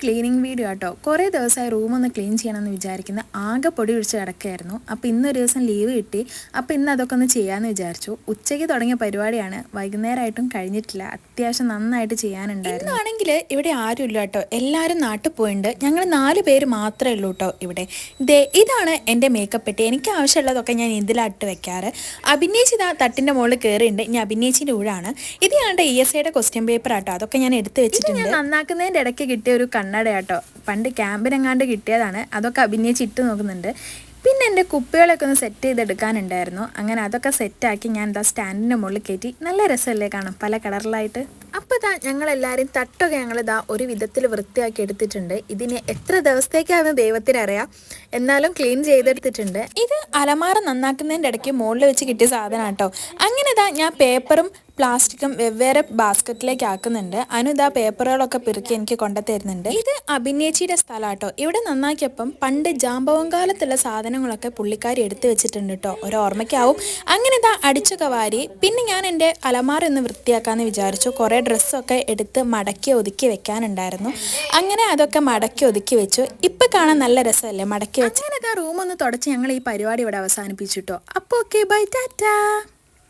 Cleaning video കേട്ടോ. കുറേ ദിവസമായി റൂം ഒന്ന് ക്ലീൻ ചെയ്യണമെന്ന് വിചാരിക്കുന്ന ആകെ പൊടി പിടിച്ച് കിടക്കുകയായിരുന്നു. അപ്പോൾ ഇന്നൊരു ദിവസം ലീവ് കിട്ടി. അപ്പോൾ ഇന്ന് അതൊക്കെ ഒന്ന് ചെയ്യാമെന്ന് വിചാരിച്ചു. ഉച്ചയ്ക്ക് തുടങ്ങിയ പരിപാടിയാണ്, വൈകുന്നേരമായിട്ടും കഴിഞ്ഞിട്ടില്ല. അത്യാവശ്യം നന്നായിട്ട് ചെയ്യാനുണ്ടായിരുന്നു. ഇന്നാണെങ്കിൽ ഇവിടെ ആരും ഇല്ല കേട്ടോ, എല്ലാവരും നാട്ടിൽ പോയിട്ടുണ്ട്. ഞങ്ങൾ 4 പേര് മാത്രമേ ഉള്ളൂ കേട്ടോ ഇവിടെ. ഇതാണ് എൻ്റെ മേക്കപ്പ് പെട്ടി. എനിക്ക് ആവശ്യമുള്ളതൊക്കെ ഞാൻ ഇതിലാട്ട് വെക്കാറ്. അഭിനയിച്ച് ഇതാ തട്ടിൻ്റെ മുകളിൽ കയറിയിട്ടുണ്ട്. ഇനി അഭിനയിച്ചിൻ്റെ ഊഴാണ് ഇത്. ഞങ്ങളുടെ ESIയുടെ ക്വസ്റ്റ്യൻ പേപ്പർ ആട്ടോ, അതൊക്കെ ഞാൻ എടുത്ത് വെച്ചിട്ടുണ്ട്. നന്നാക്കുന്നതിൻ്റെ ഇടയ്ക്ക് കിട്ടിയ ഒരു കണ്ണട കേട്ടോ, പണ്ട് ക്യാമ്പിനെങ്ങാണ്ട് കിട്ടിയതാണ്. അതൊക്കെ അഭിനയിച്ച് ഇട്ട് നോക്കുന്നുണ്ട്. പിന്നെ എൻ്റെ കുപ്പികളൊക്കെ ഒന്ന് സെറ്റ് ചെയ്തെടുക്കാനുണ്ടായിരുന്നു. അങ്ങനെ അതൊക്കെ സെറ്റാക്കി ഞാൻ എന്താ സ്റ്റാൻഡിൻ്റെ മുകളിൽ കയറ്റി. നല്ല രസമല്ലേ കാണാം, പല കളറിലായിട്ട്. അപ്പോൾ ഇതാ ഞങ്ങളെല്ലാവരും തട്ടൊക്കെ ഞങ്ങളിതാ ഒരു വിധത്തിൽ വൃത്തിയാക്കി എടുത്തിട്ടുണ്ട്. ഇതിന് എത്ര ദിവസത്തേക്കാണെന്ന് ദൈവത്തിനറിയാം, എന്നാലും ക്ലീൻ ചെയ്തെടുത്തിട്ടുണ്ട്. ഇത് അലമാര നന്നാക്കുന്നതിൻ്റെ ഇടയ്ക്ക് മുകളിൽ വെച്ച് കിട്ടിയ സാധനം കേട്ടോ. അങ്ങനെ ഇതാ ഞാൻ പേപ്പറും പ്ലാസ്റ്റിക്കും വെവ്വേറെ ബാസ്ക്കറ്റിലേക്ക് ആക്കുന്നുണ്ട്. അനുതാ പേപ്പറുകളൊക്കെ പെറുക്കി എനിക്ക് കൊണ്ടുതരുന്നുണ്ട്. ഇത് അഭിനേച്ചിയുടെ സ്ഥലം കേട്ടോ. ഇവിടെ നന്നാക്കിയപ്പം പണ്ട് ജാമ്പവം കാലത്തുള്ള സാധനങ്ങളൊക്കെ പുള്ളിക്കാരി എടുത്തു വെച്ചിട്ടുണ്ട് കേട്ടോ, ഓരോർമ്മയ്ക്കാവും. അങ്ങനെ ഇതാ അടിച്ചൊക്കെ വാരി. പിന്നെ ഞാൻ എൻ്റെ അലമാര ഒന്ന് വൃത്തിയാക്കാമെന്ന് വിചാരിച്ചു. കുറേ ഡ്രസ്സൊക്കെ എടുത്ത് മടക്കി ഒതുക്കി വെക്കാനുണ്ടായിരുന്നു. അങ്ങനെ അതൊക്കെ മടക്കി ഒതുക്കി വെച്ചു. ഇപ്പം കാണാൻ നല്ല രസമല്ലേ മടക്കി വെച്ച്. അങ്ങനെ ഇതാ റൂമൊന്ന് തുടച്ച് ഞങ്ങൾ ഈ പരിപാടി ഇവിടെ അവസാനിപ്പിച്ചു കേട്ടോ. അപ്പോൾ ഓക്കെ, ബൈ, ടാറ്റാ.